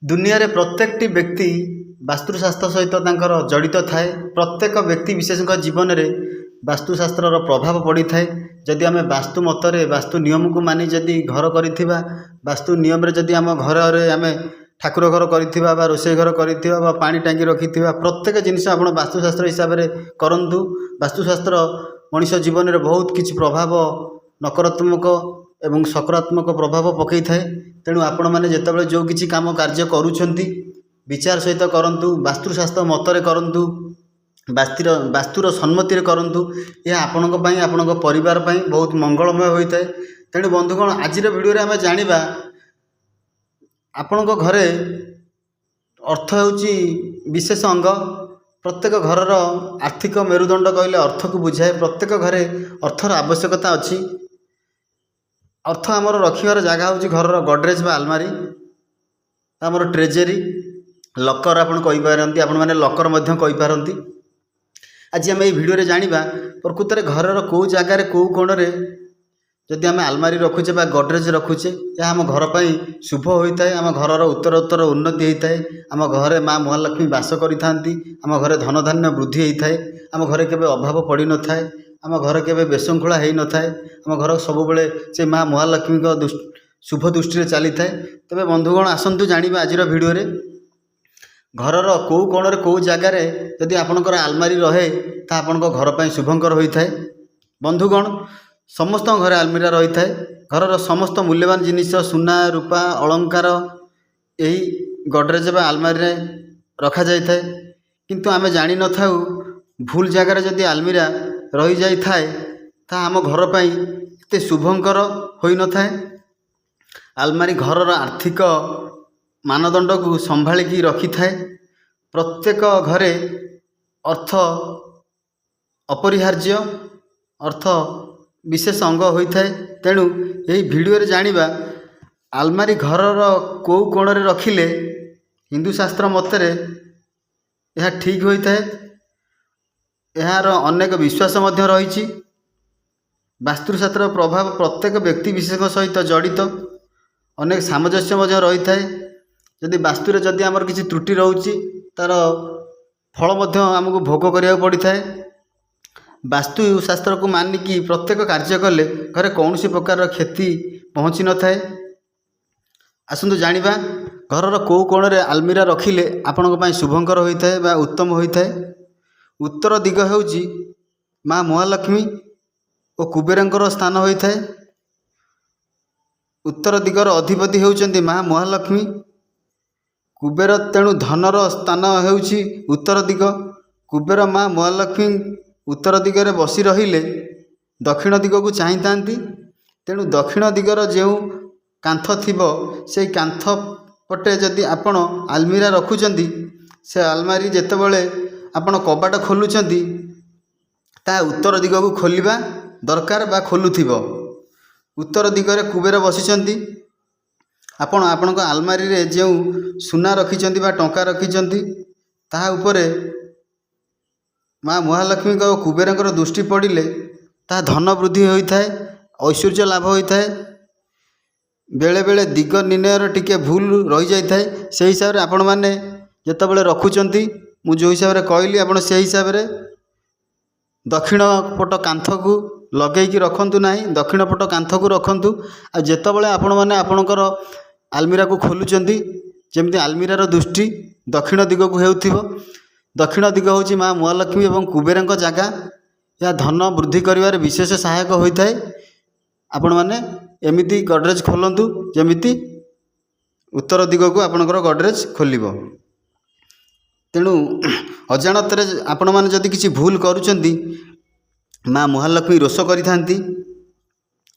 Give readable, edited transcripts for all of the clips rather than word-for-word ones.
दुनिया रे प्रत्येकटी व्यक्ति वास्तुशास्त्र सहित तांकर जड़ित थाए। प्रत्येक व्यक्ति विशेष जीवन में वास्तुशास्त्र प्रभाव पड़ी थाए। जदि आम वास्तु मतरे वास्तु नियम को मानि जदि घर करिथिबा, वास्तु नियम रे जदि आम घर आम ठाकुर घर करिथिबा बा रोषेई घर करिथिबा बा पानी टांगी रखिथिबा, प्रत्येक जिनिस आपण वास्तुशास्त्र हिसाब से करंतु। वास्तुशास्त्र मनुष्य जीवन में बहुत किछि प्रभाव नकारात्मक एवं सकारात्मक प्रभाव पकई थाए। तेणु आपण मैंने जितेबाला जो किछि काम कार्य करुछंती विचार सहित करंतु, वास्तुशास्त्र मतरे करंतु, वास्तुर सम्मति करंतु। यह आपणक पई आपणक परिवार पई बहुत मंगलमय होता है। तेणु बंधुगण, आज वीडियो आम जानिबा आपणक घरे अर्थ होउची विशेष अंग। प्रत्येक घरर आर्थिक मेरुदंड कहले अर्थ को बुझाए। प्रत्येक घरे अर्थर आवश्यकता अच्छी। अर्थ आमर रखिबार जगह हूँ घर गडरेज बा आलमारी, आमर ट्रेजेरी, लकर आपन कहि पारंती, आपण माने लकर मध्य कहि पारंती। आज आम भिडियो जानिबा प्रकृत में घरर कौ जगार कौ कोण रे जदि आम आलमारी रखुचे बा गडरेज रखुचे, यह आम घर पर शुभ होता है। आम घरर उत्तर उन्नति होता है। आम घरे माँ महालक्ष्मी वास करिथांती। आम घरे धन धान्य वृद्धि होता है। आम घरे केबे अभाव पड़ी न थाए। आम घर केबे बेशृंखला हो न थाए। आम घर सबुबले से माँ महालक्ष्मी शुभ दृष्टि चली थाए। तेबे बंधुगण, आसंतु जानिबा आज भिडियो रे घरर कौ कोण रे कौ जगार जदि आपणकर आलमारी रहे ता आपणक घर पर शुभंकर होता है। बंधुगण, समस्त घरे आलमीरा रही थाए। घरर समस्त मूल्यवान जिनिस सुना रूपा अलंकार यही गडरेज बा आलमारी रखा जाए थाए। किंतु आमे जानी न थाउ भूल जगार जदि आलमीरा रही जाई थाए ता आम घर पर एते शुभंकर होई न थाए। आलमारी घरर आर्थिक मानदंड को संभाळिकी रखी थाए। प्रत्येक घरे अर्थ अपरिहार्य, अर्थ विशेष अंग होता है। तेणु यही भिडियो रे जानिबा आलमारी घरर कौ कोण रे रखिले हिंदू शास्त्र मतरे यह ठीक होता है। यार अनेक विश्वास मध्य रही। वास्तुशास्त्र प्रभाव प्रत्येक व्यक्ति विशेष सहित जड़ित। अनेक सामंजस्य मध्य रही थाए। जदि वास्तुरे जदि आमर किसी त्रुटि रोची तार फल मध्य आमको भोग करिया पड़ी थाए। वास्तुशास्त्र को मानिकी प्रत्येक कार्य कले घरे कौन सी प्रकार क्षति पहुँची न थाए। आसंतु जानिबा घरर कौ कोण रे आलमीरा रखिले आपणक पई शुभंकर होता है बा उत्तम होता है। उत्तर दिग हेउची माँ महालक्ष्मी और कुबेरंकर स्थान होता है। उत्तर दिगर अधिपति हेउचंती माँ महालक्ष्मी, कुबेर। तेणु धनर स्थान हेउची उत्तर दिग। कुबेर माँ महालक्ष्मी उत्तर दिगरे बसी रहिले दक्षिण दिग को चाहि थांती। तेणु दक्षिण दिगर जो कांथ थिबो से कांथ पटे जदि आपण आलमीरा रखुचंती, से आलमारी जेतेबेले आपण कबाट खोलुचंती ता उत्तर दिग को खोलिबा दरकार बा खोलुथिबो। उत्तर दिगरे कुबेर बसिचंती। आपण आपणक आलमारी रे जो सुना रखिचंती बा टंका रखिचंती ताहा उपरे माँ महालक्ष्मी को कुबेरंकर दृष्टि पड़िले ता धन वृद्धि होता है, ऐश्वर्य लाभ होता है। बेले बेले दिग निर्णयर टिके भूल रही जाए। से हिसाब से आपण मैंने जितेबाला रखुचंती, मु जो हिसाब से कहली आपण से हिसाब से दक्षिण पट कांथ को लगेकी रखंतु नाही, दक्षिण पट कांथ को रखंतु। आ जेतेबाला आपण मैंने आपणकर आलमीरा को खोलुचंती जेमती आलमीरार दृष्टि दक्षिण दिग को हेउथिबो। दक्षिण दिग होची माँ महालक्ष्मी एवं कुबेरंक जगह। यह धन वृद्धि करिवार विशेष सहायक होता है। आपण मैंने एमिति गडरेज खोलंतु जेमिति उत्तर दिग को आपणकर गडरेज खोलिबो। तेणु अजाणतरे आपण मैंने जदि किसी भूल करुचंती माँ महालक्ष्मी रोष करिथांती।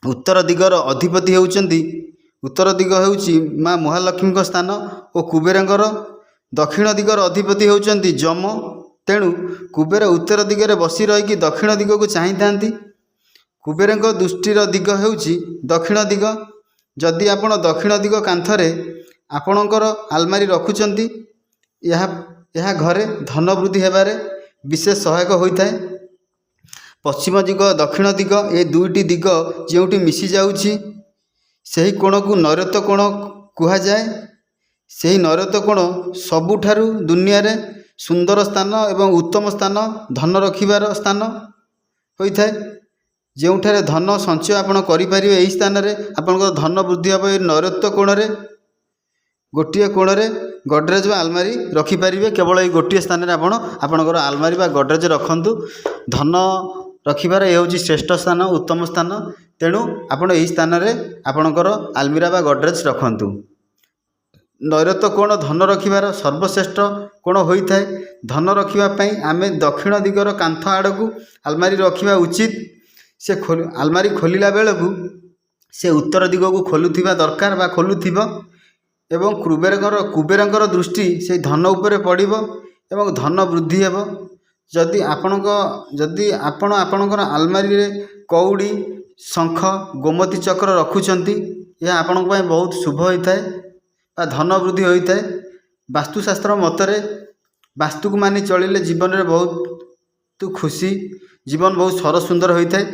उत्तर दिगर अधिपति हेउचंती, उत्तर दिग हेउची माँ महालक्ष्मी स्थान और कुबेरंकर। दक्षिण दिगर अधिपति होउचंती जम। तेणु कुबेर उत्तर दिगरे बसी रही दक्षिण दिग को चाहि थांती। कुबेरंक दृष्टिर दिग हेउची दक्षिण दिग। जदि आपण दक्षिण दिग कांथरे आपणकर आलमारी रखुचंती, यह घरे धन वृद्धि हेबारे विशेष सहायक होता है। पश्चिम दिग दक्षिण दिग ए दुईटी दिग जोटी मिसी जाउची, ସେହି କୋଣକୁ ନୈಋତ୍ୟ କୋଣ କୁହାଯାଏ। ସେହି ନୈಋତ୍ୟ କୋଣ ସବୁଠାରୁ ଦୁନିଆରେ ସୁନ୍ଦର ସ୍ଥାନ ଏବଂ ଉତ୍ତମ ସ୍ଥାନ, ଧନ ରଖିବାର ସ୍ଥାନ ହୋଇଥାଏ। ଯେଉଁଠାରେ ଧନ ସଞ୍ଚୟ ଆପଣ କରିପାରିବେ, ଏହି ସ୍ଥାନରେ ଆପଣଙ୍କର ଧନ ବୃଦ୍ଧି ହେବ। ଏହି ନୈଋତ୍ୟ କୋଣରେ ଗୋଟିଏ କୋଣରେ ଗଡ଼ରେଜ ବା ଆଲମାରି ରଖିପାରିବେ। କେବଳ ଏହି ଗୋଟିଏ ସ୍ଥାନରେ ଆପଣ ଆପଣଙ୍କର ଆଲମାରି ବା ଗଡ଼ରେଜ ରଖନ୍ତୁ। ଧନ ରଖିବାର ଏ ହେଉଛି ଶ୍ରେଷ୍ଠ ସ୍ଥାନ, ଉତ୍ତମ ସ୍ଥାନ। ତେଣୁ ଆପଣ ଏହି ସ୍ଥାନରେ ଆପଣଙ୍କର ଆଲମିରା ବା ଗଡ଼ରେଜ ରଖନ୍ତୁ। ନୈଋତ୍ୟ କୋଣ ଧନ ରଖିବାର ସର୍ବଶ୍ରେଷ୍ଠ କୋଣ ହୋଇଥାଏ। ଧନ ରଖିବା ପାଇଁ ଆମେ ଦକ୍ଷିଣ ଦିଗର କାନ୍ଥ ଆଡ଼କୁ ଆଲମାରି ରଖିବା ଉଚିତ। ସେ ଆଲମାରି ଖୋଲିଲା ବେଳକୁ ସେ ଉତ୍ତର ଦିଗକୁ ଖୋଲୁଥିବା ଦରକାର ବା ଖୋଲୁଥିବ ଏବଂ କୁବେରଙ୍କର ଦୃଷ୍ଟି ସେହି ଧନ ଉପରେ ପଡ଼ିବ ଏବଂ ଧନ ବୃଦ୍ଧି ହେବ। ଯଦି ଆପଣ ଆପଣଙ୍କର ଆଲମାରିରେ କଉଡ଼ି, ଶଙ୍ଖ, ଗୋମତୀ ଚକ୍ର ରଖୁଛନ୍ତି, ଏହା ଆପଣଙ୍କ ପାଇଁ ବହୁତ ଶୁଭ ହୋଇଥାଏ ବା ଧନ ବୃଦ୍ଧି ହୋଇଥାଏ। ବାସ୍ତୁଶାସ୍ତ୍ର ମତରେ ବାସ୍ତୁକୁ ମାନି ଚଳିଲେ ଜୀବନରେ ବହୁତ ଖୁସି, ଜୀବନ ବହୁତ ସରସ ସୁନ୍ଦର ହୋଇଥାଏ।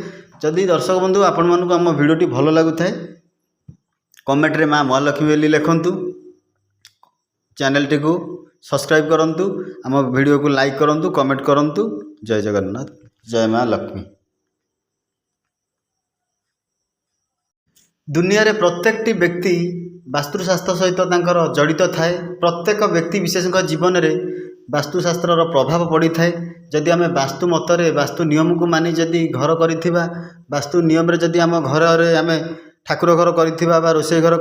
ଯଦି ଦର୍ଶକ ବନ୍ଧୁ ଆପଣମାନଙ୍କୁ ଆମ ଭିଡ଼ିଓଟି ଭଲ ଲାଗୁଥାଏ, କମେଣ୍ଟରେ ମା ମହାଲକ୍ଷ୍ମୀ ବୋଲି ଲେଖନ୍ତୁ। ଚ୍ୟାନେଲଟିକୁ ସବସ୍କ୍ରାଇବ୍ କରନ୍ତୁ, ଆମ ଭିଡ଼ିଓକୁ ଲାଇକ୍ କରନ୍ତୁ, କମେଣ୍ଟ କରନ୍ତୁ। ଜୟ ଜଗନ୍ନାଥ, ଜୟ ମା ଲକ୍ଷ୍ମୀ। ଦୁନିଆରେ ପ୍ରତ୍ୟେକଟି ବ୍ୟକ୍ତି ବାସ୍ତୁଶାସ୍ତ୍ର ସହିତ ତାଙ୍କର ଜଡ଼ିତ ଥାଏ। ପ୍ରତ୍ୟେକ ବ୍ୟକ୍ତି ବିଶେଷଙ୍କ ଜୀବନରେ ବାସ୍ତୁଶାସ୍ତ୍ରର ପ୍ରଭାବ ପଡ଼ିଥାଏ। ଯଦି ଆମେ ବାସ୍ତୁ ମତରେ, ବାସ୍ତୁ ନିୟମକୁ ମାନି ଯଦି ଘର କରିଥିବା, ବାସ୍ତୁ ନିୟମରେ ଯଦି ଆମ ଘରରେ ଆମେ ଠାକୁର ଘର କରିଥିବା ବା ରୋଷେଇ ଘର